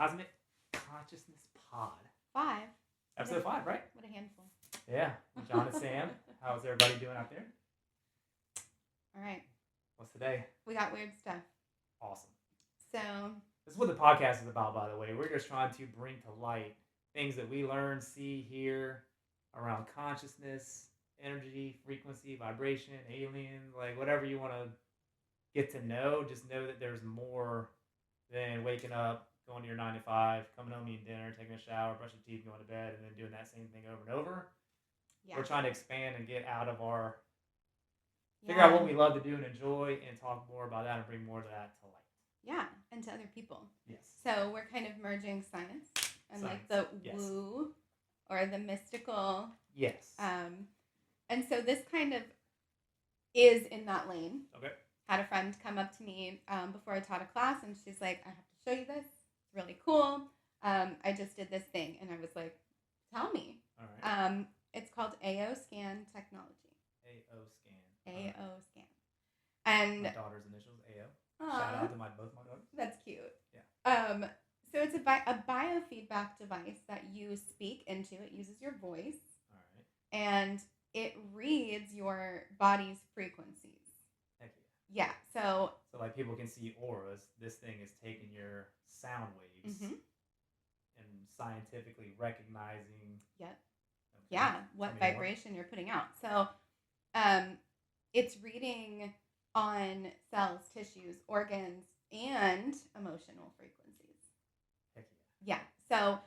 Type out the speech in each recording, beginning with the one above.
Cosmic Consciousness Pod. 5. Episode 5, right? What a handful. Yeah. John and Sam. How's everybody doing out there? All right. What's today? We got weird stuff. Awesome. So, this is what the podcast is about, by the way. We're just trying to bring to light things that we learn, see, hear around consciousness, energy, frequency, vibration, aliens, like whatever you want to get to know. Just know that there's more than waking up, going to your 9 to 5, coming home, eating dinner, taking a shower, brushing your teeth, going to bed, and then doing that same thing over and over. Yeah. We're trying to expand and get out of our... figure out what we love to do and enjoy and talk more about that and bring more of that to light. Yeah, and to other people. Yes. So we're kind of merging science and like the woo or the mystical. Yes. And so this kind of is in that lane. Okay. Had a friend come up to me before I taught a class, and she's like, I have to show you this. It's really cool. I just did this thing. And I was like, tell me. All right. It's called AO Scan technology. AO Scan. AO Scan. And my daughter's initials, AO. Shout out to both my daughters. That's cute. Yeah. So it's a biofeedback device that you speak into. It uses your voice. All right. And it reads your body's frequencies. Heck yeah. Yeah. So like people can see auras. This thing is taking your sound waves and scientifically recognizing. Yep. Okay. Yeah. What vibration you're putting out. So it's reading on cells, tissues, organs, and emotional frequencies. Heck yeah. Yeah. So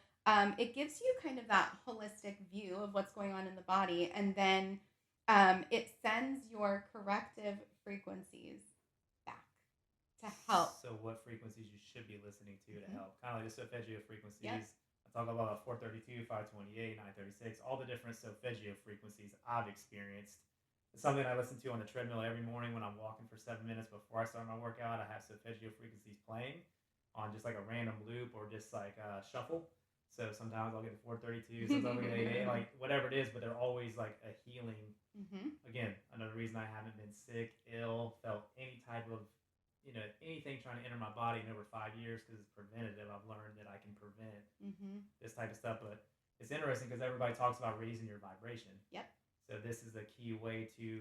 it gives you kind of that holistic view of what's going on in the body, and then it sends your corrective frequencies back to help. So what frequencies you should be listening to help. Kind of like the solfeggio frequencies. Yep. I talk about 432, 528, 936, all the different solfeggio frequencies I've experienced. It's something I listen to on the treadmill every morning when I'm walking for 7 minutes before I start my workout. I have solfeggio frequencies playing on just like a random loop or just like a shuffle. So sometimes I'll get a 432, sometimes I'll get 88, like whatever it is, but they're always like a healing. Again, another reason I haven't been sick, ill, felt any type of, anything trying to enter my body in over 5 years because it's preventative. I've learned that I can prevent this type of stuff. But it's interesting because everybody talks about raising your vibration. Yep. So this is a key way to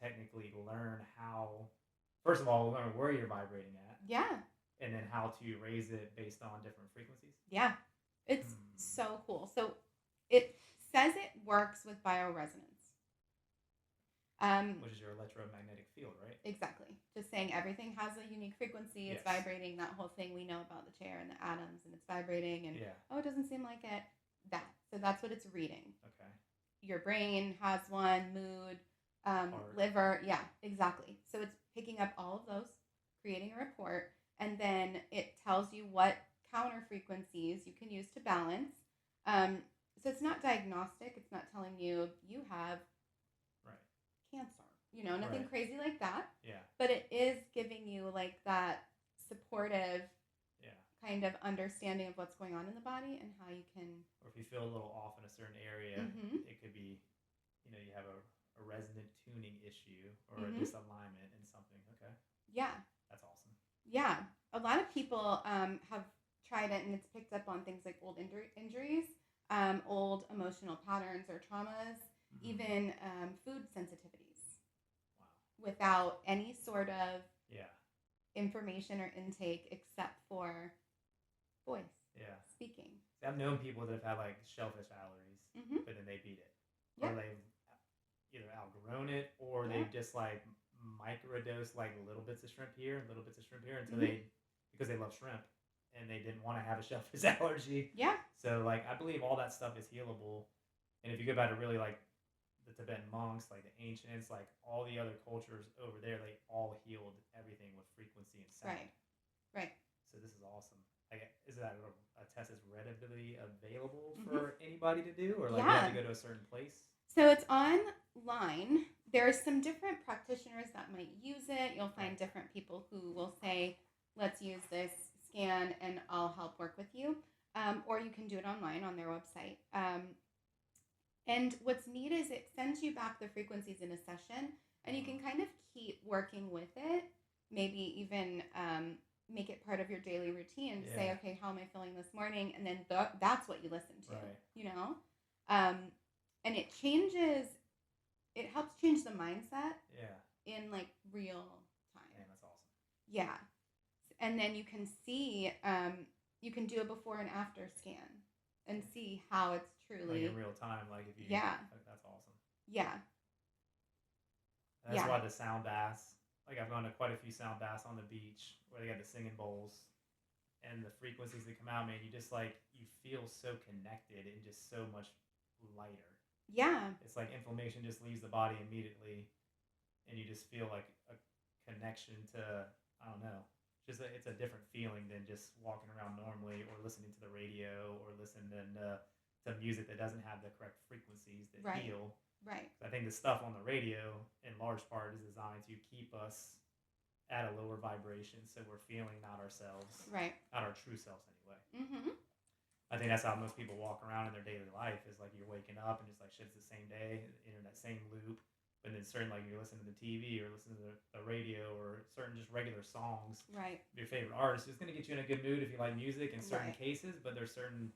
technically learn how, first of all, learn where you're vibrating at. Yeah. And then how to raise it based on different frequencies. Yeah. It's so cool. So it says it works with bioresonance. Which is your electromagnetic field, right? Exactly. Just saying everything has a unique frequency. It's vibrating, that whole thing we know about the chair and the atoms, and it's vibrating, and it doesn't seem like it. So that's what it's reading. Okay. Your brain has one, mood, liver. Yeah, exactly. So it's picking up all of those, creating a report, and then it tells you what counter frequencies you can use to balance. So it's not diagnostic. It's not telling you have cancer. Nothing crazy like that. Yeah. But it is giving you like that supportive kind of understanding of what's going on in the body and how you can... Or if you feel a little off in a certain area, it could be, you have a resonant tuning issue or a disalignment in something. Okay. Yeah. That's awesome. Yeah. A lot of people have tried it, and it's picked up on things like old injuries, old emotional patterns or traumas, even food sensitivities. Wow. Without any sort of information or intake except for voice. Yeah. Speaking. I've known people that have had like shellfish allergies, but then they beat it. Yeah. Or they've either outgrown it or they've just like microdosed like little bits of shrimp here, little bits of shrimp here until because they love shrimp and they didn't want to have a shellfish allergy. Yeah. So like I believe all that stuff is healable. And if you go back to really like the Tibetan monks, like the ancients, like all the other cultures over there, they all healed everything with frequency and sound. Right. So this is awesome. Like, is that a test that's readily available for anybody to do, or like you have to go to a certain place? So it's online. There's some different practitioners that might use it. You'll find different people who will say, let's use this scan and I'll help work with you. Or you can do it online on their website. And what's neat is it sends you back the frequencies in a session, and you can kind of keep working with it. Maybe even make it part of your daily routine to say, Yeah. okay, how am I feeling this morning? And then that's what you listen to, Right. you know? Um, and it helps change the mindset Yeah. in like real Man, time. that's awesome. Yeah. And then you can do a before and after scan and see how it's Like in truly, real time, like if you, yeah, like, that's awesome. yeah, And that's yeah, why the sound baths, like I've gone to quite a few sound baths on the beach where they got the singing bowls and the frequencies that come out, man, you just like, you feel so connected and just so much lighter. yeah, It's like inflammation just leaves the body immediately and you just feel like a connection to, I don't know, just it's a different feeling than just walking around normally or listening to the radio or listening to music that doesn't have the correct frequencies that right, heal. right, I think the stuff on the radio in large part is designed to keep us at a lower vibration so we're feeling not ourselves, right. not our true selves anyway. Mm-hmm. I think that's how most people walk around in their daily life is like you're waking up and just like shit's the same day, you're in that same loop. But then certain like you're listening to the TV or listening to the radio or certain just regular songs. Right, Your favorite artist is going to get you in a good mood if you like music in certain right. cases, but there's certain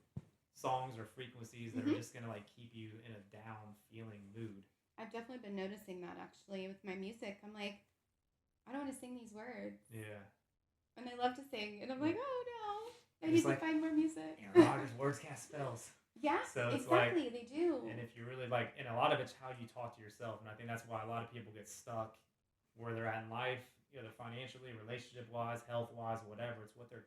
songs or frequencies that are Mm-hmm. just going to like keep you in a down feeling mood. I've definitely been noticing that actually with my music. I'm like, I don't want to sing these words. Yeah. And I love to sing. And I'm like, oh no, I It's need to like find more music. Aaron Rodgers words cast spells. Yeah, So it's exactly. They do. and if you really like, and a lot of it's how you talk to yourself. And I think that's why a lot of people get stuck where they're at in life, either financially, relationship wise, health wise, whatever. It's what the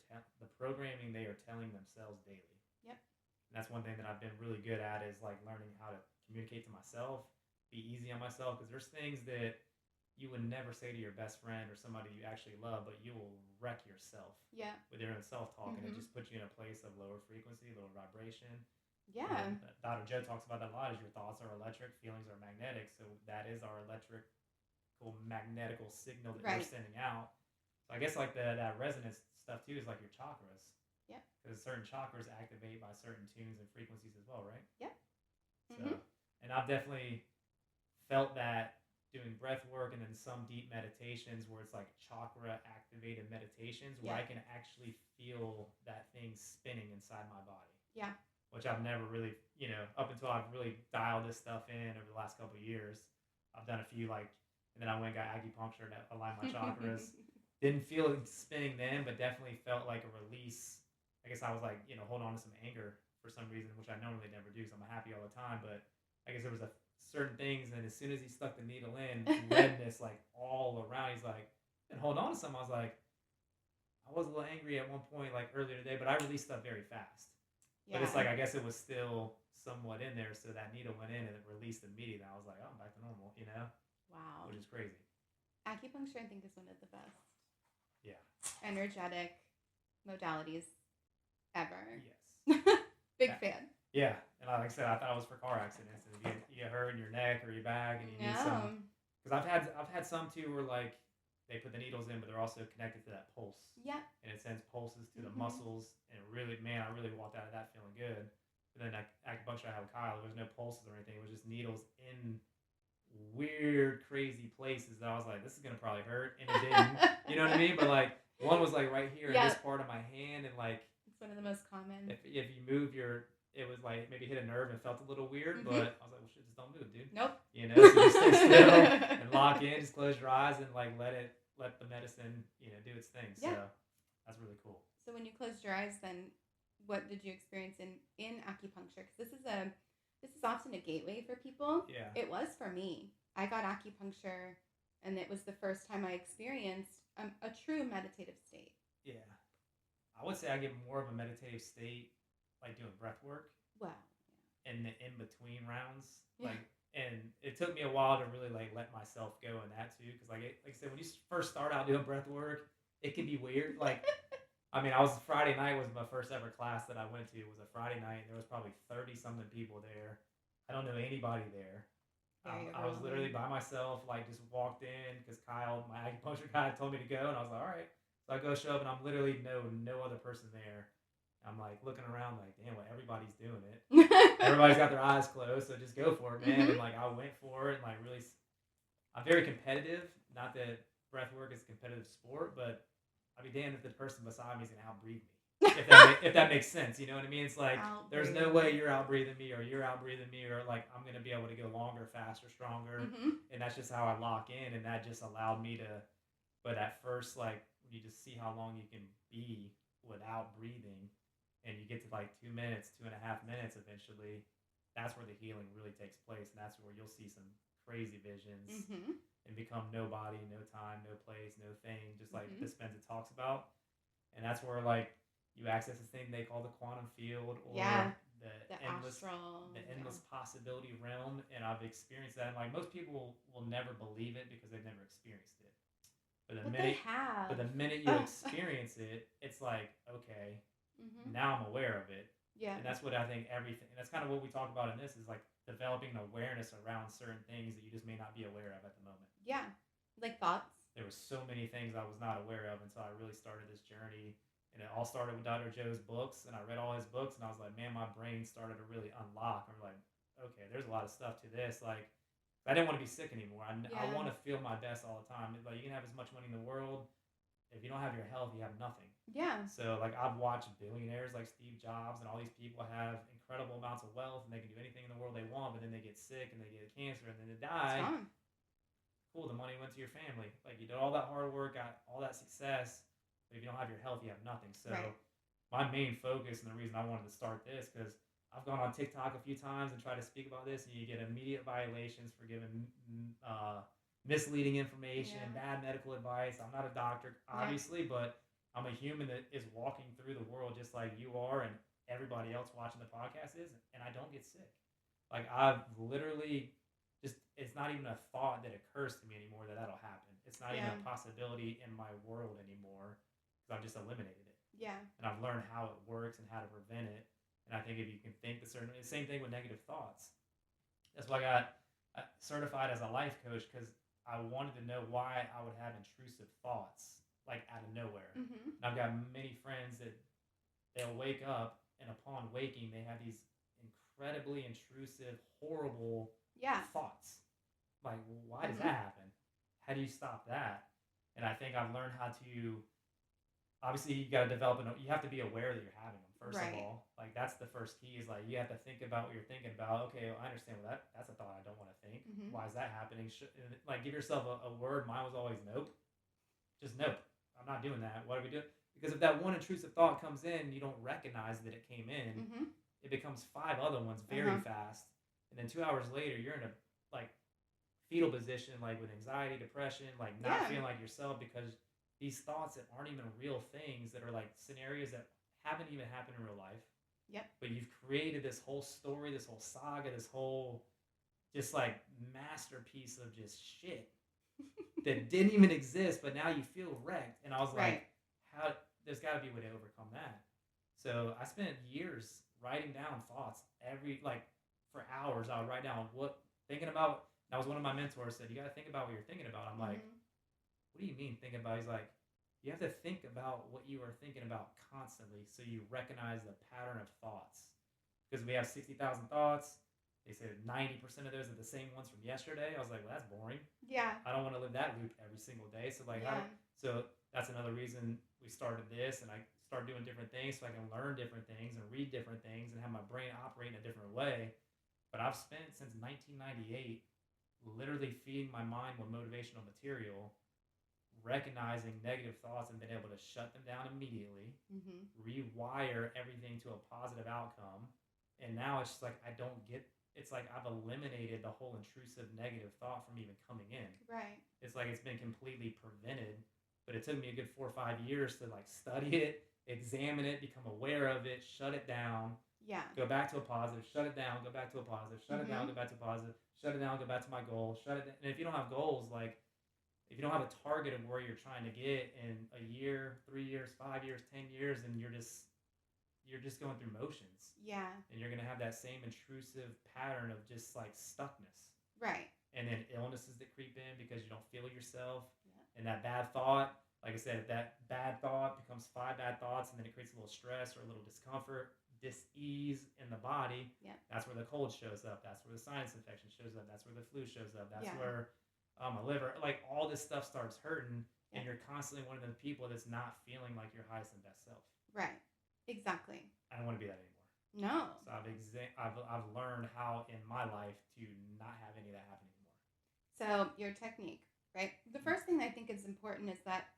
programming they are telling themselves daily. Yep. And that's one thing that I've been really good at is like learning how to communicate to myself, be easy on myself. Because there's things that you would never say to your best friend or somebody you actually love, but you will wreck yourself Yeah. with your own self talk. And it Mm-hmm. just puts you in a place of lower frequency, lower vibration. Yeah. Dr. Joe talks about that a lot. Is your thoughts are electric, feelings are magnetic. So that is our electrical magnetical signal that we're Right. sending out. So I guess like that resonance stuff too is like your chakras. Yep. Because certain chakras activate by certain tunes and frequencies as well, right? Yep. So, Mm-hmm. and I've definitely felt that doing breath work and then some deep meditations where it's like chakra activated meditations where Yeah. I can actually feel that thing spinning inside my body. Yeah. Which I've never really, up until I've really dialed this stuff in over the last couple of years. I've done a few and then I went and got acupuncture to align my chakras. Didn't feel it spinning then, but definitely felt like a release. I guess I was like, holding on to some anger for some reason, which I normally never do, so I'm happy all the time. But I guess there was certain things, and as soon as he stuck the needle in, redness like all around. He's like, and hold on to something. I was like, I was a little angry at one point, like earlier today, but I released stuff very fast. Yeah. But it's like I guess it was still somewhat in there, so that needle went in and it released immediately. I was like, oh, I'm back to normal, Wow. which is crazy. Acupuncture, I think, is one of the best Yeah. energetic modalities ever. Yes. Big Yeah. fan. Yeah, and like I said, I thought it was for car accidents, and you get hurt in your neck or your back, and you need some. No. Because I've had some too where like they put the needles in, but they're also connected to that pulse, Yep. and it sends pulses to the Mhm. muscles, and really, man, I really walked out of that feeling good. But then acupuncture I had with Kyle, there was no pulses or anything; it was just needles in weird, crazy places that I was like, this is gonna probably hurt, and it didn't. You know what I mean? But like one was like right here in this Yep. part of my hand, and like It's one of the most common. if you move it was like maybe hit a nerve and felt a little weird, Mhm. but I was like, well, shit, just don't move, dude. Nope. So just stay still and lock in, just close your eyes and like let the medicine, do its thing. Yeah. So that's really cool. So when you closed your eyes, then what did you experience in acupuncture? Because this is often a gateway for people. Yeah. It was for me. I got acupuncture, and it was the first time I experienced a true meditative state. Yeah. I would say I get more of a meditative state like doing breath work Wow. in the in between rounds. Yeah. And it took me a while to really like let myself go in that too, because like I said, when you first start out doing breath work, it can be weird. Like, I mean, Friday night was my first ever class that I went to. It was a Friday night, and there was probably 30 something people there. I don't know anybody there. Very I was literally early. by myself, like just walked in because Kyle, my acupuncture guy, told me to go, and I was like, all right. So I go show up, and I'm literally no other person there. I'm like looking around, like, damn, well, everybody's doing it. Everybody's got their eyes closed, so just go for it, man. Mhm. And like I went for it, and like really, I'm very competitive. Not that breath work is a competitive sport, but I'll be damned if the person beside me is gonna outbreathe me. If that makes sense, you know what I mean? It's like there's no way Outbreathing. you're outbreathing me or you're outbreathing me or like I'm gonna be able to go longer, faster, stronger, Mhm. and that's just how I lock in, and that just allowed me to. But at first, like when you just see how long you can be without breathing, and you get to like 2 minutes, 2.5 minutes, eventually, that's where the healing really takes place, and that's where you'll see some crazy visions Mhm. and become nobody, no time, no place, no thing, just like Mhm. Dispenza talks about. And that's where like you access this thing they call the quantum field Yeah. or the The endless astral. the Yeah. endless possibility realm. And I've experienced that. And like most people will never believe it because they've never experienced it. But the But they minute but have. the minute you experience it, it's like, okay, Mhm. now I'm aware of it. Yeah. And that's what I think everything and that's kind of what we talk about in this is like developing an awareness around certain things that you just may not be aware of at the moment. Yeah. Like thoughts. There were so many things I was not aware of until I really started this journey. And it all started with Dr. Joe's books, and I read all his books, and I was like, man, my brain started to really unlock. I'm like, okay, there's a lot of stuff to this. Like, I didn't want to be sick anymore. I Yeah. want to feel my best all the time. Like, you can have as much money in the world. If you don't have your health, you have nothing. Yeah. So, like, I've watched billionaires like Steve Jobs and all these people have incredible amounts of wealth, and they can do anything in the world they want, but then they get sick and they get cancer and then they It's die. gone. Cool, the money went to your family. Like you did all that hard work, got all that success, but if you don't have your health, you have nothing. So Right. my main focus and the reason I wanted to start this because I've gone on TikTok a few times and tried to speak about this, and you get immediate violations for giving misleading information, Yeah. bad medical advice. I'm not a doctor, Yeah. obviously, but I'm a human that is walking through the world just like you are, and everybody else watching the podcast is, and I don't get sick. Like I've literally just it's not even a thought that occurs to me anymore that that'll happen. It's not even Yeah. a possibility in my world anymore because I've just eliminated it Yeah. and I've learned how it works and how to prevent it. And I think if you can think the certain same thing with negative thoughts. That's why I got certified as a life coach because I wanted to know why I would have intrusive thoughts like out of nowhere. Mhm. And I've got many friends that they'll wake up and upon waking they have these incredibly intrusive, horrible Yeah. thoughts. Like, why does Mhm. that happen? How do you stop that? And I think I've learned how to. Obviously, you got to develop. You have to be aware that you're having them. First of Right. all, like that's the first key. Is like you have to think about what you're thinking about. Okay, well, I understand what that's a thought I don't want to think. Mhm. Why is that happening? Like, give yourself a word. Mine was always nope. Just nope. I'm not doing that. What are we doing? Because if that one intrusive thought comes in, you don't recognize that it came in. Mhm. It becomes five other ones very Uh-huh. fast, and then 2 hours later, you're in a like fetal position, like with anxiety, depression, like not Yeah. feeling like yourself because these thoughts that aren't even real things that are like scenarios that haven't even happened in real life, Yep. but you've created this whole story, this whole saga, this whole just like masterpiece of just shit that didn't even exist, but now you feel wrecked. And I was Right. like, how there's got to be a way to overcome that. So I spent years writing down thoughts every like for hours. I would write down what thinking about. That was one of my mentors said, you got to think about what you're thinking about. I'm like, Mhm. what do you mean thinking about? He's like, you have to think about what you are thinking about constantly so you recognize the pattern of thoughts. Because we have 60,000 thoughts. They said 90% of those are the same ones from yesterday. I was like, well, that's boring. Yeah. I don't want to live that loop every single day. So like, Yeah. so that's another reason we started this, and I started doing different things so I can learn different things and read different things and have my brain operate in a different way. But I've spent since 1998 literally feeding my mind with motivational material, recognizing negative thoughts and been able to shut them down immediately, Mhm. rewire everything to a positive outcome. And now it's just like I don't get it's like I've eliminated the whole intrusive negative thought from even coming in. Right. It's like it's been completely prevented, but it took me a good 4 or 5 years to like study it, examine it, become aware of it, shut it down, Yeah. go back to a positive, shut it down, go back to a positive, shut it down, Mhm. go back to a positive, shut it down, go back to my goal, shut it down. And if you don't have goals, like if you don't have a target of where you're trying to get in a year, 3 years, 5 years, 10 years, and you're just going through motions, Yeah. and you're gonna have that same intrusive pattern of just like stuckness, Right. and then illnesses that creep in because you don't feel yourself, Yep. and that bad thought. Like I said, if that bad thought becomes five bad thoughts, and then it creates a little stress or a little discomfort, dis-ease in the body. Yep. That's where the cold shows up. That's where the sinus infection shows up. That's where the flu shows up. That's Yeah. where my liver, like all this stuff starts hurting. and Yep. you're constantly one of those people that's not feeling like your highest and best self. Right. Exactly. I don't want to be that anymore. No. So I've learned how in my life to not have any of that happen anymore. So your technique, right? The first thing I think is important is that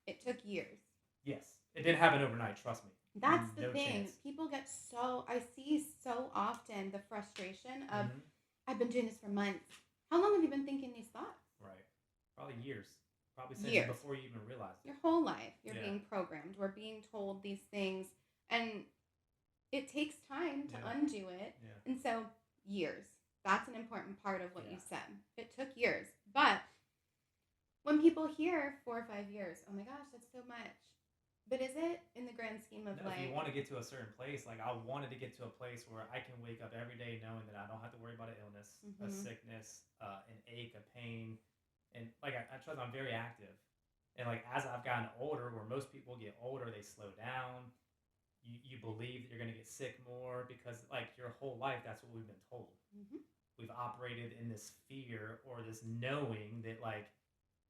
it took years. Yes, it didn't happen overnight. Trust me. That's the No thing. chance. People get so, I see so often the frustration of, Hmm. I've been doing this for months. How long have you been thinking these thoughts? Right. Probably years. Probably since Years. before you even realized it. Your whole life, you're Yeah. being programmed. We're being told these things, and it takes time to Yeah. undo it. Yeah. And so, years. That's an important part of what you Yeah. said. It took years. But when people hear 4 or 5 years, oh my gosh, that's so much. But is it in the grand scheme of No, if you like, want to get to a certain place, like I wanted to get to a place where I can wake up every day knowing that I don't have to worry about an illness, a hmm sickness, an ache, a pain, and like I trust I'm very active, and like as I've gotten older, where most people get older, they slow down. You believe that you're gonna get sick more because like your whole life that's what we've been told. hmm We've operated in this fear or this knowing that like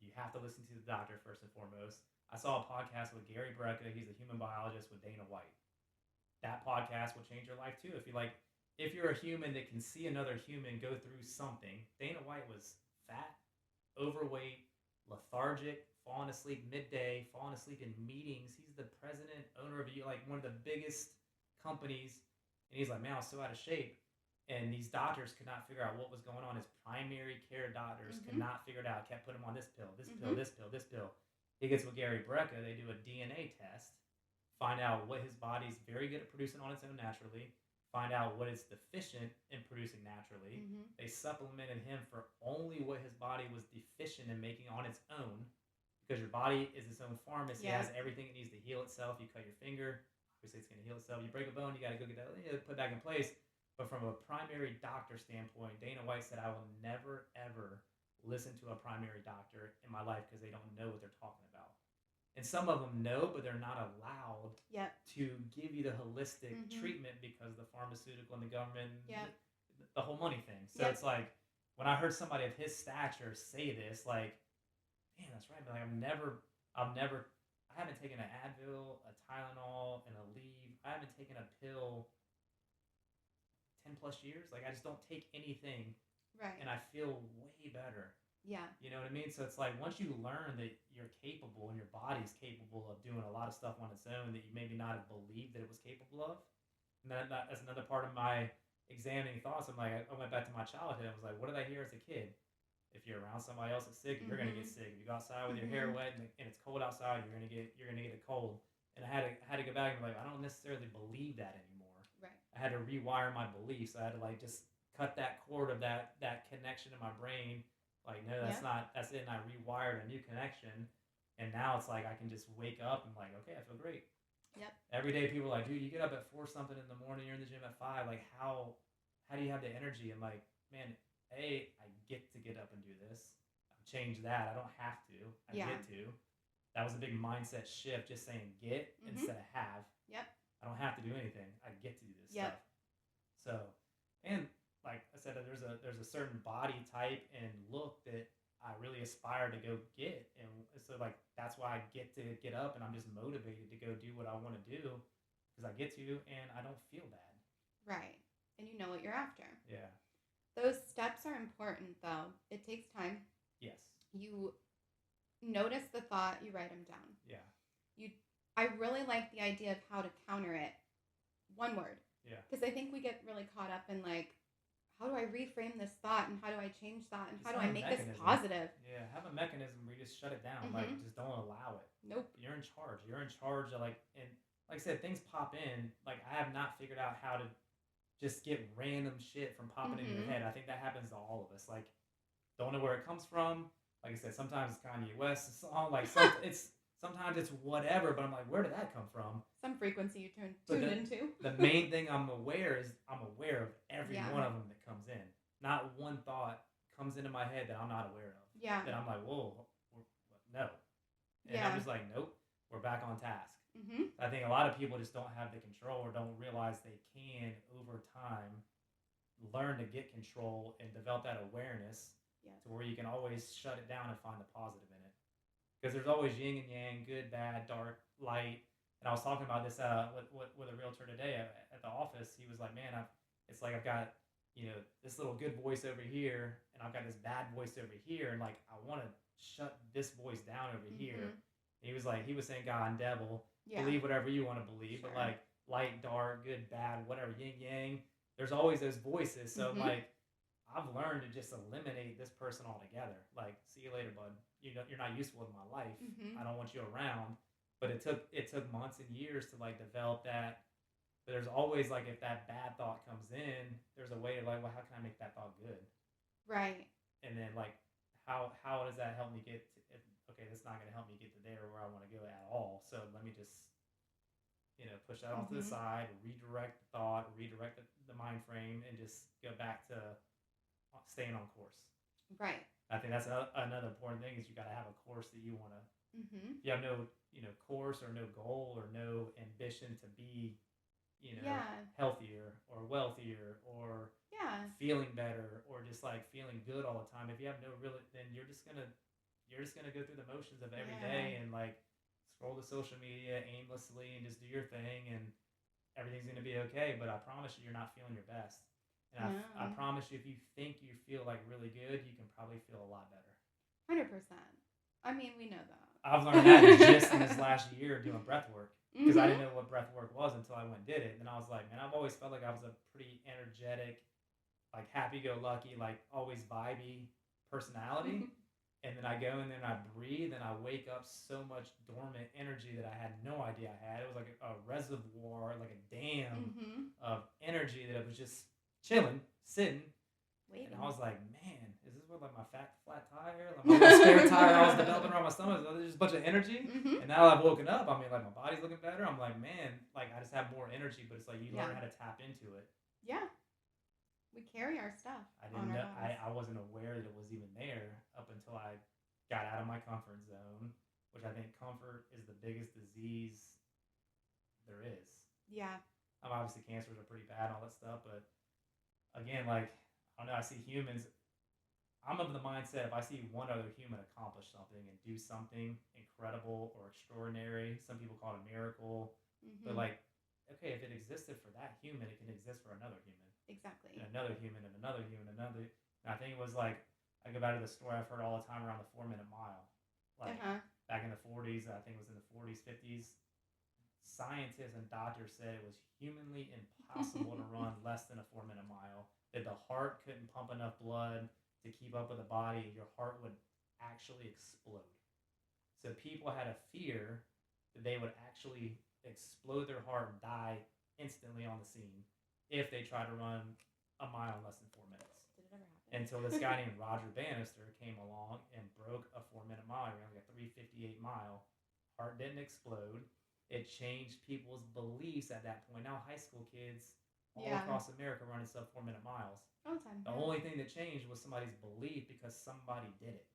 you have to listen to the doctor first and foremost. I saw a podcast with Gary Brecka. He's a human biologist with Dana White. That podcast will change your life too. If you're a human that can see another human go through something, Dana White was fat, overweight, lethargic, falling asleep midday, falling asleep in meetings. He's the president, owner of like one of the biggest companies, and he's like, man, I was so out of shape. And these doctors could not figure out what was going on. His primary care doctors could hmm not figure it out. Kept putting him on this pill, this pill, hmm this pill, this pill. He gets with Gary Brecka. They do a DNA test, find out what his body's very good at producing on its own naturally, find out what it's deficient in producing naturally. hmm They supplemented him for only what his body was deficient in making on its own, because your body is its own pharmacy. It Yeah. has everything it needs to heal itself. You cut your finger, obviously it's going to heal itself. You break a bone, you got to go get that put back in place. But from a primary doctor standpoint, Dana White said, I will never, ever listen to a primary doctor in my life because they don't know what they're talking about. And some of them know, but they're not allowed Yep. to give you the holistic hmm treatment because the pharmaceutical and the government, Yep. the whole money thing. So Yep. it's like when I heard somebody of his stature say this, like, man, that's right. But like, I haven't taken an Advil, a Tylenol, and a Aleve. I haven't taken a pill 10 plus years. Like I just don't take anything, Right. and I feel way better. Yeah. You know what I mean? So it's like once you learn that you're capable and your body's capable of doing a lot of stuff on its own that you maybe not have believed that it was capable of. And that's another part of my examining thoughts. I'm like, I went back to my childhood. I was like, what did I hear as a kid? If you're around somebody else that's sick, you're gonna get hmm sick. If you go outside with your hair hmm wet and it's cold outside, you're gonna get a cold. And I had to go back and be like, I don't necessarily believe that anymore. Right. I had to rewire my beliefs. I had to like just cut that cord of that connection in my brain. Like, no, that's Yep. not that's it. And I rewired a new connection. And now it's like I can just wake up and like, okay, I feel great. Yep. Every day people are like, dude, you get up at 4 something in the morning, you're in the gym at 5. Like how do you have the energy? And like, man, I get to get up and do this. I've changed that. I don't have to. I Yeah. get to. That was a big mindset shift, just saying get hmm instead of have. Yep. I don't have to do anything. I get to do this Yep. stuff. So, and like I said, there's a certain body type and look that I really aspire to go get, and so like that's why I get to get up and I'm just motivated to go do what I want to do because I get to and I don't feel bad. Right. And you know what you're after. Yeah. Those steps are important, though. It takes time. Yes. You notice the thought, you write them down. Yeah. You, I really like the idea of how to counter it. One word. Yeah. Because I think we get really caught up in like, how do I reframe this thought and how do I change that and how Just do have I a make this mechanism. positive? Yeah. Have a mechanism where you just shut it down. Like Mm-hmm. just don't allow it. Nope. You're in charge. You're in charge of like, and like I said, things pop in. Like I have not figured out how to just get random shit from popping in your Mm-hmm. head. I think that happens to all of us. Like, don't know where it comes from. Like I said, sometimes it's Kanye West's song. Like sometimes it's whatever. But I'm like, where did that come from? Some frequency you But tuned into. the main thing I'm aware of every Yeah. one of them that comes in. Not one thought comes into my head that I'm not aware of. Yeah. That I'm like, whoa, no. And Yeah. I'm just like, nope, we're back on task. Mm-hmm. I think a lot of people just don't have the control or don't realize they can, over time, learn to get control and develop that awareness Yeah. to where you can always shut it down and find the positive in it. because there's always yin and yang, good, bad, dark, light. And I was talking about this with a realtor today at the office. He was like, "Man, it's like I've got this little good voice over here, and I've got this bad voice over here, and like I want to shut this voice down over here." Mhm. He was saying God and devil, Yeah. believe whatever you want to believe, but Sure. like light, dark, good, bad, whatever, yin yang. There's always those voices. So Mhm. like I've learned to just eliminate this person altogether. Like, see you later, bud. You're not useful in my life. I Mhm. don't want you around. But it took months and years to like develop that. But there's always like if that bad thought comes in, there's a way to like, well, how can I make that thought good? Right. And then like how does that help me get to, okay, that's not gonna help me get to there where I want to go at all. So let me just push that off to the Mhm. side, redirect the thought, redirect the mind frame, and just go back to staying on course. Right. I think that's another important thing is you got to have a course that you want to. Mhm. If you have no course or no goal or no ambition to be Yeah. healthier or wealthier or Yeah. feeling better or just like feeling good all the time, if you have no really, then you're just gonna go through the motions of every Yeah. day and like scroll the social media aimlessly and just do your thing, and everything's gonna be okay. But I promise you, you're not feeling your best. And I No. promise you, if you think you feel like really good, you can probably feel a lot better. 100%. I mean, we know I've learned that just in this that. last year doing breath work because I Mhm. didn't know what breath work was until I went and did it. And I was like, man, I've always felt like I was a pretty energetic, like happy go lucky, like always vibey personality. And then I go in there and I breathe and I wake up so much dormant energy that I had no idea I had. It was like a reservoir, like a dam Mhm. of energy that it was just chilling, sitting. And I Waiting. was like, man, is this what like my flat tire, like my spare tire I was developing around my stomach? Is just a bunch of energy. Mhm. And now I've woken up, I mean, like my body's looking better. I'm like, man, like I just have more energy, but it's like you Yeah. learn how to tap into it. Yeah. We carry our stuff I on didn't our know, bodies. I wasn't aware that it was even there up until I got out of my comfort zone, which I think comfort is the biggest disease there is. Yeah. Obviously cancers are pretty bad and all that stuff, but again, like I don't know, I see humans. I'm of the mindset if I see one other human accomplish something and do something incredible or extraordinary, some people call it a miracle, but Mhm. like, okay, if it existed for that human, it can exist for another human, Exactly. and another human, and another human, another. And I think it was like, I go back to the story I've heard all the time around the 4 minute mile. Uh Like, huh. back in the 40s, I think it was in the 40s, 50s, scientists and doctors said it was humanly impossible to run less than a 4 minute mile, that the heart couldn't pump enough blood to keep up with the body, and your heart would actually explode. So people had a fear that they would actually explode their heart and die instantly on the scene if they tried to run a mile in less than 4 minutes. Did it ever Until this guy happen? named Roger Bannister came along and broke a 4 minute mile. He ran like a 3:58 mile. Heart didn't explode. It changed people's beliefs at that point. Now, high school kids all Yeah. across America running sub 4 minute miles. All the time. The Yeah. only thing that changed was somebody's belief because somebody did it.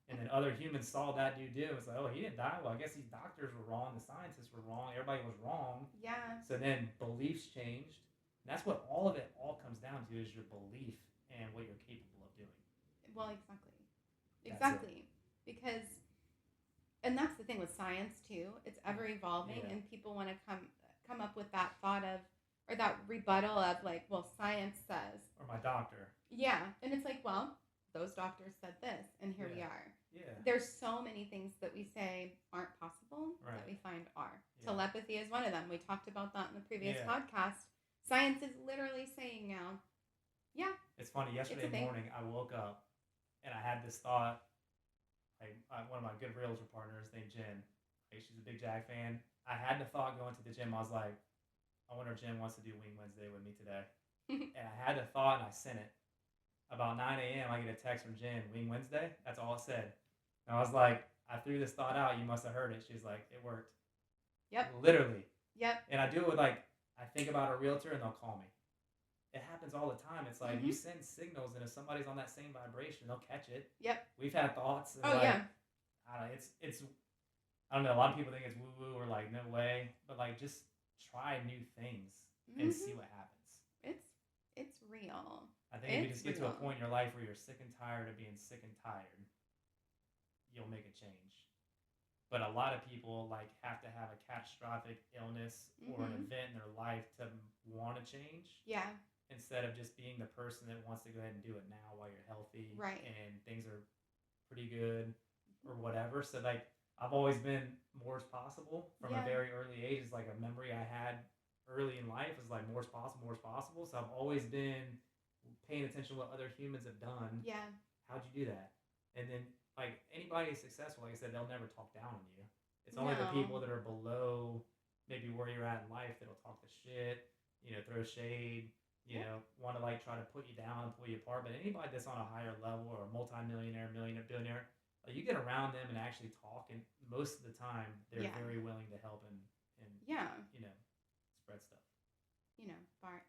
And then other humans saw that dude do it. It was like, oh, he didn't die. Well, I guess these doctors were wrong. The scientists were wrong. Everybody was wrong. Yeah. So then beliefs changed. And that's what all of it all comes down to is your belief and what you're capable of doing. Well, exactly. That's it. Exactly. Because, and that's the thing with science too. It's ever evolving, Yeah. and people want to come up with that thought of, or that rebuttal of like, well, science says. Or my doctor. Yeah, and it's like, well, those doctors said this, and here we Yeah. are. Yeah. There's so many things that we say aren't possible Right. that we find are. Yeah. Telepathy is one of them. We talked about that in the previous Yeah. podcast. Science is literally saying now, yeah, It's funny. it's a Yesterday thing. morning, I woke up and I had this thought. Like, one of my good realtor partners named Jen. Like, she's a big Jag fan. I had the thought going to the gym. I was like, I wonder if Jen wants to do Wing Wednesday with me today. And I had the thought and I sent it. About 9 a.m., I get a text from Jen, Wing Wednesday. That's all it said. And I was like, I threw this thought out. You must have heard it. She's like, it worked. Yep. Literally. Yep. And I do it with like, I think about a realtor and they'll call me. It happens all the time. It's like you send signals, and if somebody's on that same vibration, they'll catch it. Yep. We've had thoughts. And Oh like, yeah. I don't know. It's. I don't know. A lot of people think it's woo woo or like no way, but like just try new things and see what happens. It's real. I think if you It's just get to a real. point in your life where you're sick and tired of being sick and tired, you'll make a change. But a lot of people like have to have a catastrophic illness or an Mhm. event in their life to want to change, Yeah. instead of just being the person that wants to go ahead and do it now while you're healthy Right. and things are pretty good Mhm. or whatever. So like I've always been more as possible from a Yeah. very early age. It's like a memory I had early in life is like more as possible, more as possible. So I've always been paying attention to what other humans have done. Yeah. How'd you do that? And then like anybody successful, like I said, they'll never talk down on you. It's only the people No. that are below maybe where you're at in life that'll talk the shit, throw shade, Yep. want to like try to put you down and pull you apart. But anybody that's on a higher level or a multimillionaire, millionaire, billionaire, like you get around them and actually talk, and most of the time they're Yeah. very willing to help and Yeah. you know spread stuff. Bar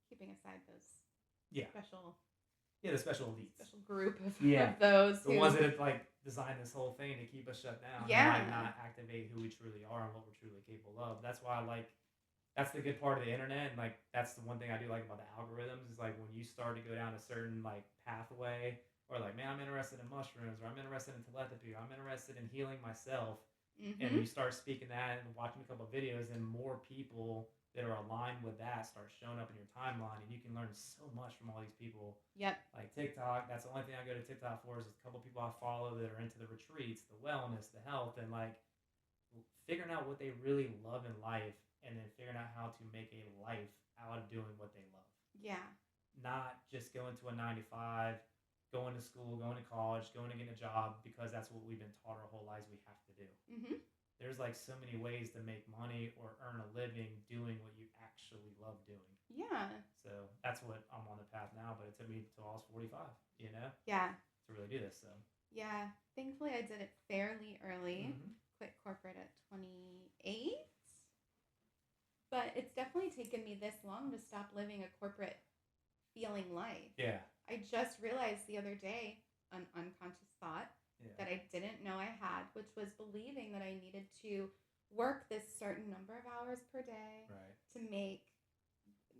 keeping aside those Yeah, special yeah, the special elites. special group of, Yeah, of those the who. ones that have like designed this whole thing to keep us shut down and like Yeah. not activate who we truly are and what we're truly capable of. That's why I like that's the good part of the internet, and like that's the one thing I do like about the algorithms is like when you start to go down a certain like pathway, or like, man, I'm interested in mushrooms, or I'm interested in telepathy, or I'm interested in healing myself, and Mhm. you start speaking that and watching a couple of videos, and more people that are aligned with that start showing up in your timeline, and you can learn so much from all these people. Yep. Like TikTok, that's the only thing I go to TikTok for is a couple people I follow that are into the retreats, the wellness, the health, and like figuring out what they really love in life, and then figuring out how to make a life out of doing what they love. Yeah. Not just going to a 9 to 5, going to school, going to college, going to get a job because that's what we've been taught our whole lives we have to do. Mhm. There's like so many ways to make money or earn a living doing what you actually love doing. Yeah. So that's what I'm on the path now, but it took me till I was 45, Yeah. to really do this. So, Yeah. Thankfully, I did it fairly early. hmm, Quit corporate at 28. But it's definitely taken me this long to stop living a corporate feeling life. yeah, I just realized the other day an unconscious thought yeah, that I didn't know I had, which was believing that I needed to work this certain number of hours per day right, to make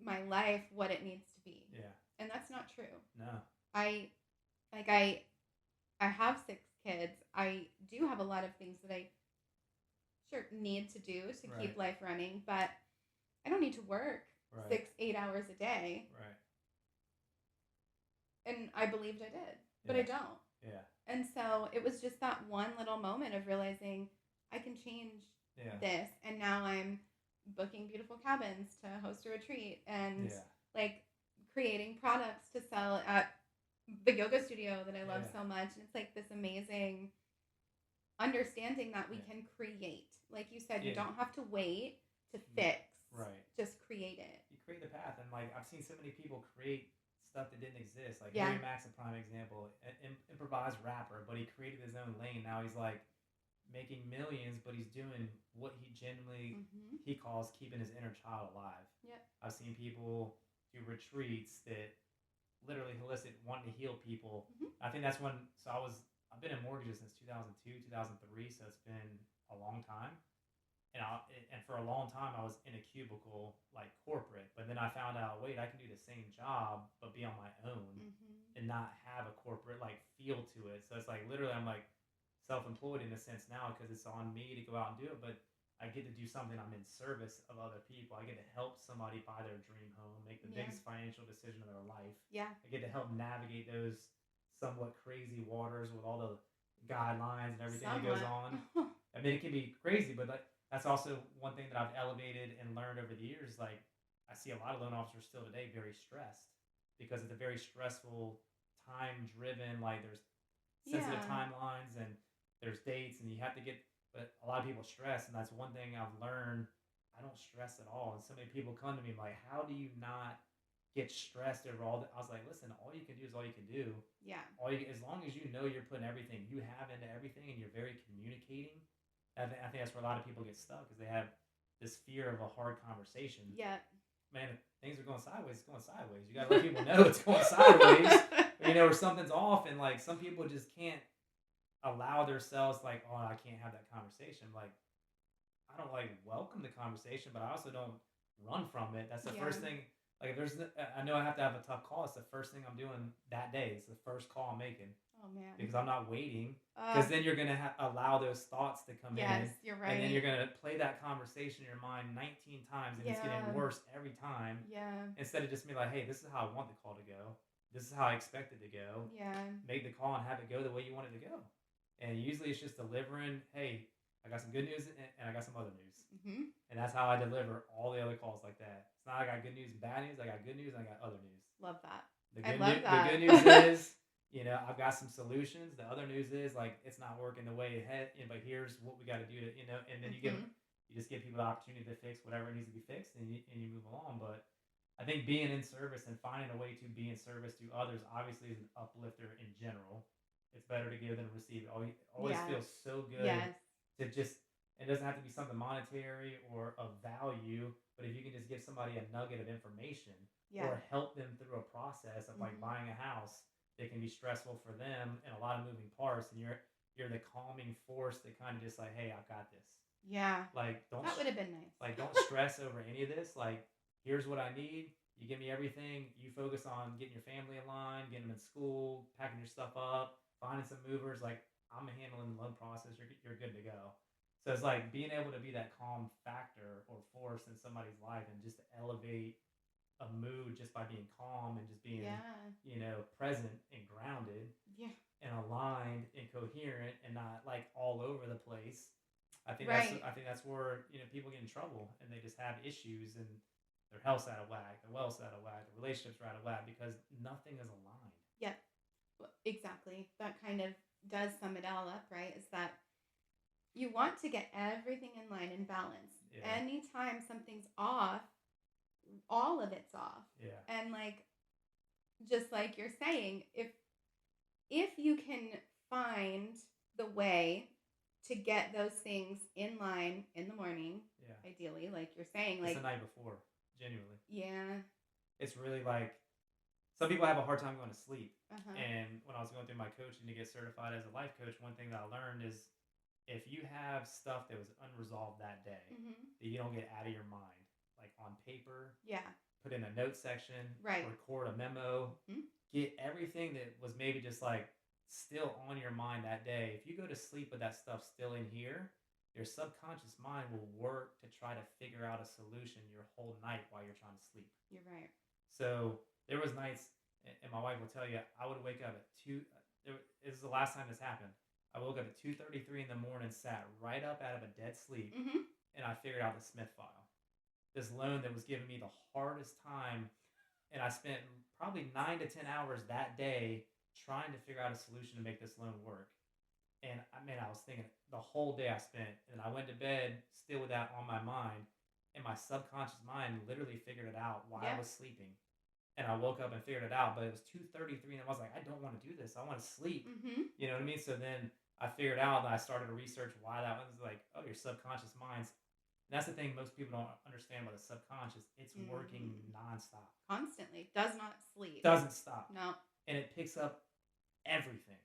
my life what it needs to be. yeah, And that's not true. no, I like I have 6 kids. I do have a lot of things that I sure need to do to right, keep life running, but I don't need to work right, 6, 8 hours a day. right, And I believed I did, but I yeah, don't. yeah, And so it was just that one little moment of realizing I can change yeah, this. And now I'm booking beautiful cabins to host a retreat and yeah, like creating products to sell at the yoga studio that I love yeah, so much. And it's like this amazing understanding that we yeah, can create. Like you said, you yeah, don't have to wait to you, fix, right. just create it. You create the path, and like I've seen so many people create stuff that didn't exist. Like Yeah. Harry Mack's a prime example, an improvised rapper, but he created his own lane. Now he's like making millions, but he's doing what he genuinely Mm-hmm. he calls keeping his inner child alive. Yep. I've seen people do retreats that literally holistic, wanting to heal people. Mm-hmm. I think that's when. So I've been in mortgages since 2002, 2003, so it's been a long time. And for a long time I was in a cubicle like corporate, but then I found out, wait, I can do the same job but be on my own Mm-hmm. and not have a corporate like feel to it. So it's like literally I'm like self-employed in a sense now because it's on me to go out and do it, but I get to do something. I'm in service of other people. I get to help somebody buy their dream home, make the Yeah. biggest financial decision of their life. Yeah. I get to help navigate those somewhat crazy waters with all the guidelines and everything that goes on. Somewhat. I mean, it can be crazy, but like, that's also one thing that I've elevated and learned over the years. Like, I see a lot of loan officers still today very stressed because it's a very stressful, time driven. Like, there's sensitive Yeah. timelines and there's dates, and you have to get. But a lot of people stress, and that's one thing I've learned. I don't stress at all, and so many people come to me like, "How do you not get stressed over all that?" I was like, "Listen, all you can do is all you can do. Yeah. As long as you know you're putting everything you have into everything, and you're very communicating." I think that's where a lot of people get stuck because they have this fear of a hard conversation. Yeah. Man, if things are going sideways, it's going sideways. You gotta let people know it's going sideways, or something's off, and like some people just can't allow themselves like, oh, I can't have that conversation. Like, I don't like welcome the conversation, but I also don't run from it. That's the Yeah. first thing. Like if I know I have to have a tough call. It's the first thing I'm doing that day. It's the first call I'm making Oh man. because I'm not waiting. Uh, Because then you're gonna allow those thoughts to come yes, in, you're and then right. you're gonna play that conversation in your mind 19 times, and it's getting Yeah. worse every time. Yeah. Instead of just being like, "Hey, this is how I want the call to go. This is how I expect it to go." Yeah. Make the call and have it go the way you want it to go. And usually it's just delivering. Hey, I got some good news and I got some other news. Mhm. And that's how I deliver all the other calls like that. It's not I got good news and bad news. I got good news and I got other news. Love that. The I good love news, the that. good news is, I've got some solutions. The other news is like it's not working the way it had, but here's what we got to do to, and then Mhm. you just give people the opportunity to fix whatever needs to be fixed, and you move along. But I think being in service and finding a way to be in service to others obviously is an uplifter in general. It's better to give than receive. It always Yeah. feels so good Yes. to just. It doesn't have to be something monetary or of value, but if you can just give somebody a nugget of information Yeah. or help them through a process of like Mhm. buying a house that can be stressful for them and a lot of moving parts, and you're the calming force that kind of just like, hey, I've got this. Yeah. Like That would have been nice. don't stress over any of this. Like here's what I need. You give me everything. You focus on getting your family in line, getting them in school, packing your stuff up, finding some movers. Like I'm handling the loan process. You're good to go. So it's like being able to be that calm factor or force in somebody's life and just to elevate a mood just by being calm and just being, Yeah. present and grounded Yeah. and aligned and coherent and not like all over the place. Right. I think that's where people get in trouble and they just have issues and their health's out of whack, their wealth's out of whack, their relationships are out of whack because nothing is aligned. Yep. Exactly. That kind of does sum it all up, right? Is that you want to get everything in line and balance. Yeah, Anytime something's off, all of it's off. yeah, And like just like you're saying, if you can find the way to get those things in line in the morning, yeah. ideally, like you're saying, It's the like, night before, genuinely. yeah, It's really like some people have a hard time going to sleep. uh-huh, And when I was going through my coaching to get certified as a life coach, one thing that I learned is if you have stuff that was unresolved that day mm-hmm, that you don't get out of your mind, like on paper, yeah, put in a note section, right, record a memo, mm-hmm, get everything that was maybe just like still on your mind that day. If you go to sleep with that stuff still in here, your subconscious mind will work to try to figure out a solution your whole night while you're trying to sleep. you're right, So there was nights, and my wife will tell you, I would wake up at two. This is the last time this happened. I woke up at 2:33 in the morning, sat right up out of a dead sleep, mm-hmm, and I figured out the Smith file. This loan that was giving me the hardest time, and I spent probably 9 to 10 hours that day trying to figure out a solution to make this loan work. And I mean, I was thinking the whole day I spent, and I went to bed still with that on my mind, and my subconscious mind literally figured it out while I yeah, was sleeping. And I woke up and figured it out, but it was 2:33, and I was like, I don't want to do this. I want to sleep. mm-hmm, You know what I mean? So then I figured out that I started to research why that was like, oh, your subconscious mind's. And that's the thing most people don't understand about the subconscious. It's working mm, nonstop, constantly, does not sleep, doesn't stop, no, and it picks up everything.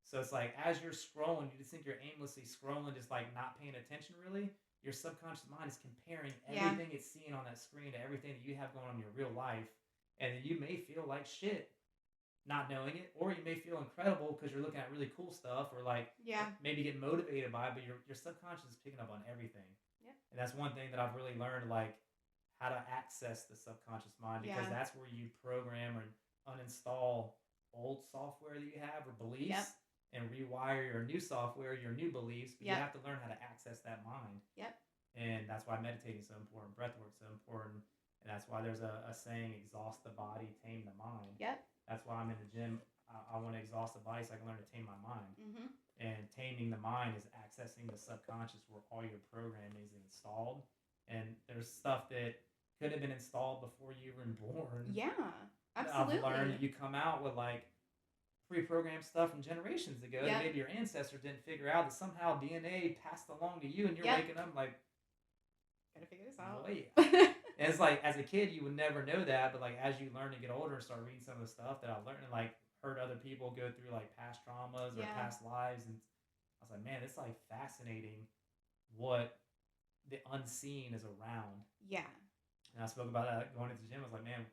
So it's like as you're scrolling, you just think you're aimlessly scrolling, just like not paying attention really. Your subconscious mind is comparing yeah, everything it's seeing on that screen to everything that you have going on in your real life. And you may feel like shit not knowing it, or you may feel incredible because you're looking at really cool stuff or like yeah, maybe get motivated by it, but your subconscious is picking up on everything. yep, And that's one thing that I've really learned, like how to access the subconscious mind because yeah, that's where you program or uninstall old software that you have or yep, beliefs and rewire your new software, your new beliefs, but you yep, have to learn how to access that mind. yep, And that's why meditating is so important, breath work is so important. And that's why there's a saying, exhaust the body, tame the mind. yep, That's why I'm in the gym. I want to exhaust the body so I can learn to tame my mind. mm-hmm, And taming the mind is accessing the subconscious where all your programming is installed. And there's stuff that could have been installed before you were born. yeah, I've learned that absolutely, you come out with like pre-programmed stuff from generations ago that yep, maybe your ancestors didn't figure out that somehow DNA passed along to you, and you're yep, waking up like, gotta figure this out. wait. And it's like as a kid you would never know that, but like as you learn to get older and start reading some of the stuff that I've learned and like heard other people go through like past traumas or Yeah. past lives, and I was like, man, it's like fascinating what the unseen is around. Yeah. And And I spoke about that going into the gym. I was like, man,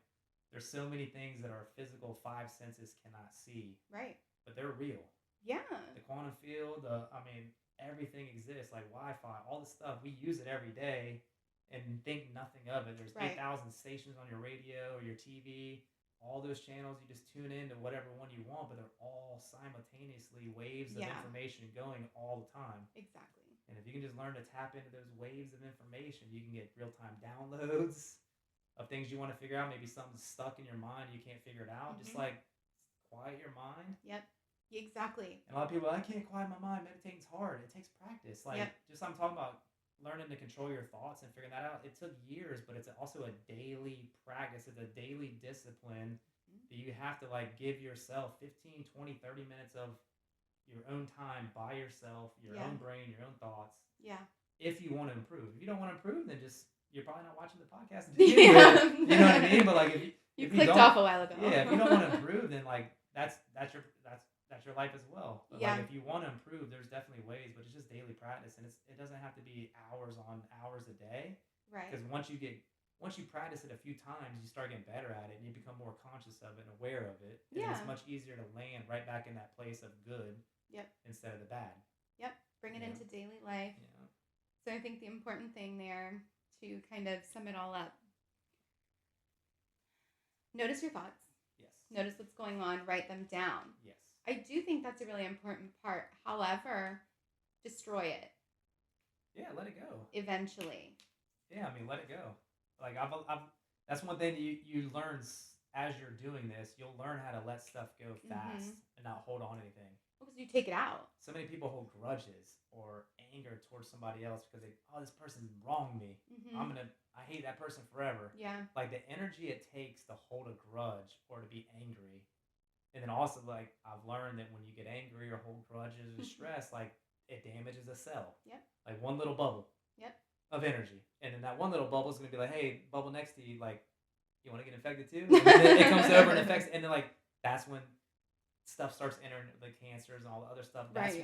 there's so many things that our physical five senses cannot see, Right. but they're real. Yeah. The quantum field, I mean, everything exists, like Wi-Fi, all this stuff. We use it every day and think nothing of it. There's Right. 8,000 stations on your radio or your TV. All those channels, you just tune in to whatever one you want, but they're all simultaneously waves of Yeah. information going all the time. Exactly. And if you can just learn to tap into those waves of information, you can get real-time downloads of things you want to figure out. Maybe something's stuck in your mind, you can't figure it out. Just Mhm. like quiet your mind. Yep. Exactly. And a lot of people, I can't quiet my mind. Meditating's hard. It takes practice. Like, Yep. just I'm talking about learning to control your thoughts and figuring that out. It took years, but it's also a daily practice. It's a daily discipline Mhm. that you have to like give yourself 15, 20, 30 minutes of your own time by yourself, your Yeah. own brain, your own thoughts. Yeah. If you want to improve. If you don't want to improve, then just you're probably not watching the podcast to begin Yeah. with. You know what I mean? But like You if you clicked don't, off a while ago. yeah, if you don't want to improve, then like that's your life as well. But Yeah. like if you want to improve, there's definitely ways, but it's just daily practice, and it doesn't have to be hours on hours a day. Right. Because once you practice it a few times, you start getting better at it, and you become more conscious of it and aware of it. And Yeah. it's much easier to land right back in that place of good Yep. instead of the bad. Yep. Bring it Yeah. into daily life. Yeah. So I think the important thing there, to kind of sum it all up, notice your thoughts. Yes. Notice what's going on. Write them down. Yes. I do think that's a really important part. However, destroy it Yeah. Let it go. eventually. Yeah, I mean, let it go. Like I've that's one thing that you learn as you're doing this. You'll learn how to let stuff go fast Mhm. and not hold on to anything. Because you take it out. So many people hold grudges or anger towards somebody else because this person wronged me. Mhm. I hate that person forever. Yeah. Like the energy it takes to hold a grudge or to be angry, and then also like I've learned that when you get angry or hold grudges or stress, like it damages a cell. Yep. Like one little bubble Yep. of energy, and then that one little bubble is gonna be like, hey, bubble next to you, like, you want to get infected too? And then it comes over and affects, and then like that's when stuff starts entering the cancers and all the other stuff. Right.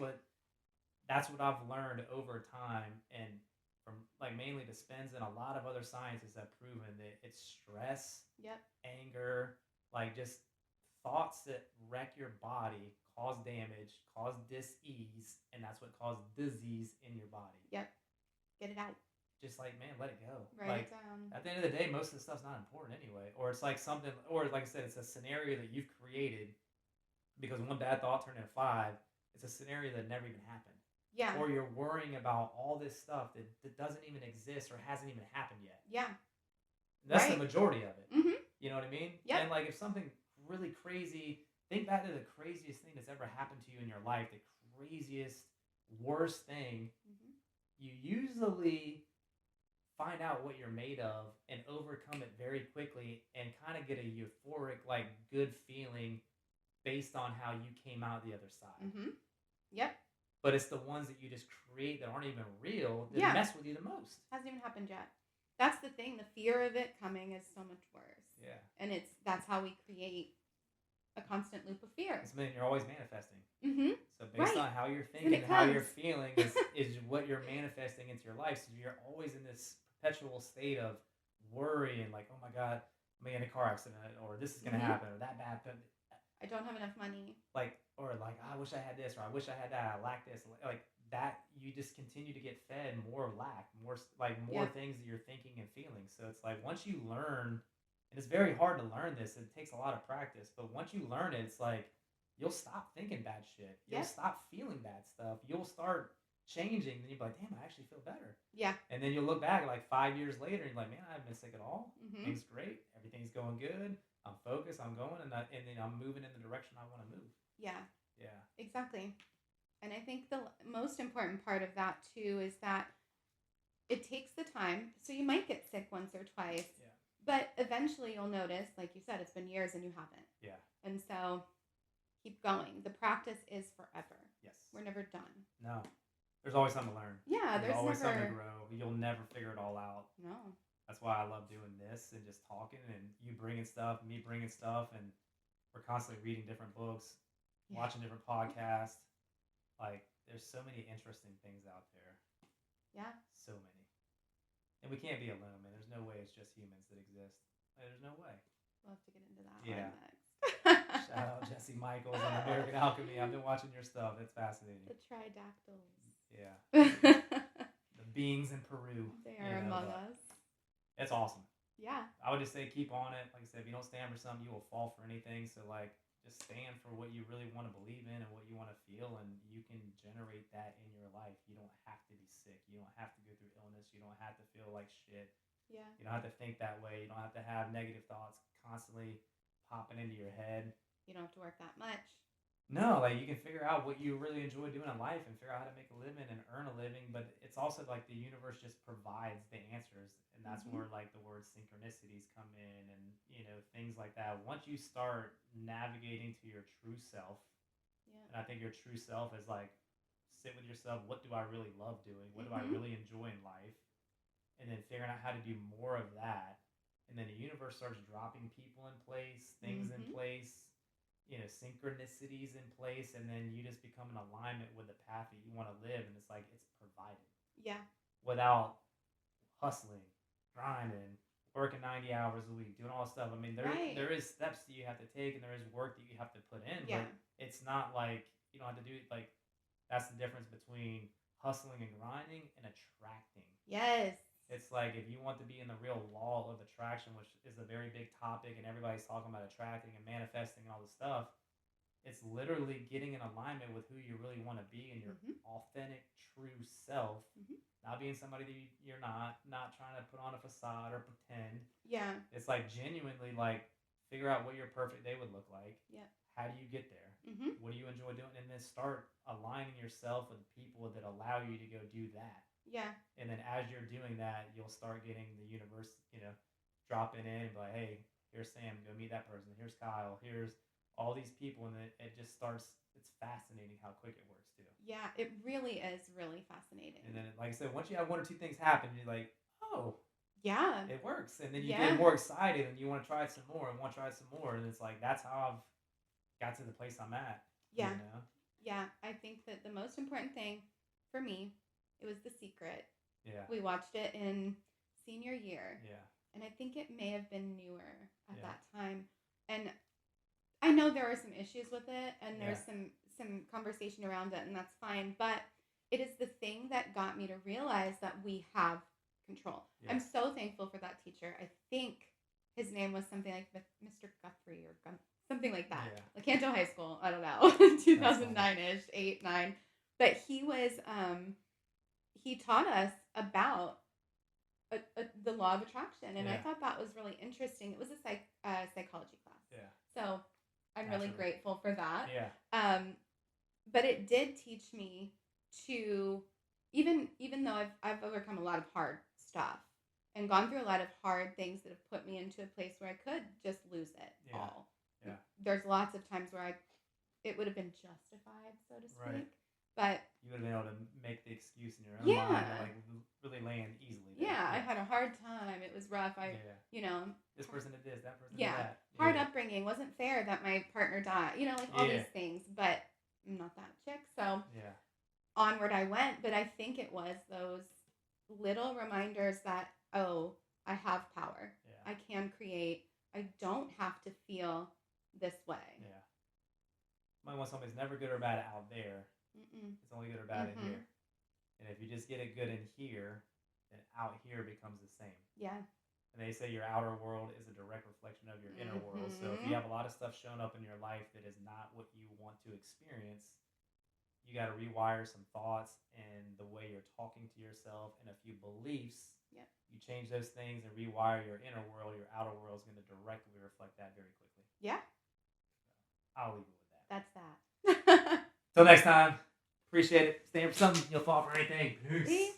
That's what I've learned over time, and from like mainly Dispenza and a lot of other scientists have proven that it's stress, Yep. anger, like just thoughts that wreck your body, cause damage, cause dis-ease, and that's what causes disease in your body. Yep. Get it out. Just like, man, let it go. Write Like it down. at the end of the day, most of the stuff's not important anyway. Or it's like something, or like I said, it's a scenario that you've created because one bad thought turned into five. It's a scenario that never even happened. Yeah. Or you're worrying about all this stuff that doesn't even exist or hasn't even happened yet. Yeah. That's Right. the majority of it. Mhm. You know what I mean? Yep. And like if something really crazy, think back to the craziest thing that's ever happened to you in your life, the craziest, worst thing. Mhm. You usually find out what you're made of and overcome it very quickly and kind of get a euphoric, like good feeling based on how you came out the other side. Mhm. Yep. But it's the ones that you just create that aren't even real that Yeah. mess with you the most. Hasn't even happened yet. That's the thing. The fear of it coming is so much worse. Yeah. And that's how we create a constant loop of fear. It's mean you're always manifesting. Mm-hmm. So based Right. on how you're Then thinking it and how you're comes. feeling is what you're manifesting into your life. So you're always in this perpetual state of worry and like, oh my God, I'm gonna get in a car accident or this is gonna Mhm. happen or that bad. I don't have enough money. Like or like I wish I had this or I wish I had that. I lack this. Like that, you just continue to get fed more lack, more more Yeah. things that you're thinking and feeling. So it's like once you learn, and it's very hard to learn this. It takes a lot of practice, but once you learn it, it's like you'll stop thinking bad shit. You'll Yeah. stop feeling bad stuff. You'll start changing. Then you'll be like, damn, I actually feel better. Yeah. And then you'll look back like 5 years later, and you're like, man, I haven't been sick at all. Mhm. Things great. Everything's going good. I'm focused. I'm going, and then I'm moving in the direction I want to move. Yeah. Yeah. Exactly. And I think the most important part of that too is that it takes the time. So you might get sick once or twice, Yeah. but eventually you'll notice, like you said, it's been years and you haven't. Yeah. And so keep going. The practice is forever. Yes. We're never done. No. There's always something to learn. Yeah, there's always something to never. grow. You'll never figure it all out. No. That's why I love doing this and just talking and you bringing stuff, me bringing stuff, and we're constantly reading different books, Yeah. watching different podcasts. Like, there's so many interesting things out there. Yeah. So many. And we can't be alone, man. There's no way it's just humans that exist. Like, there's no way. We'll have to get into that Yeah. one next. Shout out Jesse Michaels and American Alchemy. I've been watching your stuff. It's fascinating. The tridactyls. Yeah. They The beings in Peru. are among us. It's awesome. Yeah. I would just say keep on it. Like I said, if you don't stand for something, you will fall for anything. So like just stand for what you really want to believe in and what you want to feel, and you can generate that in your life. You don't have to be sick. You don't have to go through illness. You don't have to feel like shit. Yeah. You don't have to think that way. You don't have to have negative thoughts constantly popping into your head. You don't have to work that much. No, like you can figure out what you really enjoy doing in life and figure out how to make a living and earn a living, but it's also like the universe just provides the answers, and that's where like the word synchronicities come in, and things like that. Once you start navigating to your true self, and I think your true self is like sit with yourself. What do I really love doing? What do I really enjoy in life? And then figuring out how to do more of that, and then the universe starts dropping people in place, things in place, synchronicities in place, and then you just become in alignment with the path that you want to live, and it's like it's provided. Yeah. Without hustling, grinding, working 90 hours a week, doing all this stuff. I mean, there is steps that you have to take, and there is work that you have to put in. Yeah. But it's not like you don't have to do it. Like that's the difference between hustling and grinding and attracting. Yes. It's like if you want to be in the real law of attraction, which is a very big topic, and everybody's talking about attracting and manifesting and all this stuff, it's literally getting in alignment with who you really want to be and your authentic, true self. Not being somebody that you're not trying to put on a facade or pretend. Yeah. It's like genuinely like figure out what your perfect day would look like. Yeah. How do you get there? What do you enjoy doing? And then start aligning yourself with people that allow you to go do that. Yeah. And then as you're doing that, you'll start getting the universe, dropping in and be like, hey, here's Sam, go meet that person. Here's Kyle. Here's all these people. And it just starts, it's fascinating how quick it works too. Yeah, it really is really fascinating. And then, like I said, once you have one or two things happen, you're like, oh, yeah, it works. And then you get more excited and you want to try it some more and want to try it some more. And it's like, that's how I've got to the place I'm at. Yeah. Yeah. I think that the most important thing for me, it was The Secret. Yeah. We watched it in senior year. Yeah. And I think it may have been newer at that time. And I know there are some issues with it, and there's some conversation around it, and that's fine. But it is the thing that got me to realize that we have control. Yeah. I'm so thankful for that teacher. I think his name was something like Mr. Guthrie or something like that. Yeah. Lecanto High School. I don't know. 2009-ish, 8, 9. But he was, he taught us about the law of attraction. And I thought that was really interesting. It was a psychology class. Yeah. So I'm really grateful for that. Yeah. But it did teach me to, even though I've overcome a lot of hard stuff and gone through a lot of hard things that have put me into a place where I could just lose it all. Yeah. There's lots of times where it would have been justified, so to speak. Right. But you would have been able to make the excuse in your own mind and like really land easily. There. Yeah, I had a hard time. It was rough. This person did this, that person did that. Hard upbringing. Wasn't fair that my partner died. Like all these things. But I'm not that chick. So onward I went. But I think it was those little reminders that, I have power. Yeah. I can create. I don't have to feel this way. Yeah. Might want something's never good or bad out there. It's only good or bad in here. And if you just get it good in here, then out here becomes the same. Yeah. And they say your outer world is a direct reflection of your inner world. So if you have a lot of stuff showing up in your life that is not what you want to experience, you got to rewire some thoughts and the way you're talking to yourself and a few beliefs. Yep. You change those things and rewire your inner world, your outer world is going to directly reflect that very quickly. Yeah. I'll leave it with that. That's that. Till next time. Appreciate it. Stand for something. You'll fall for anything. Peace.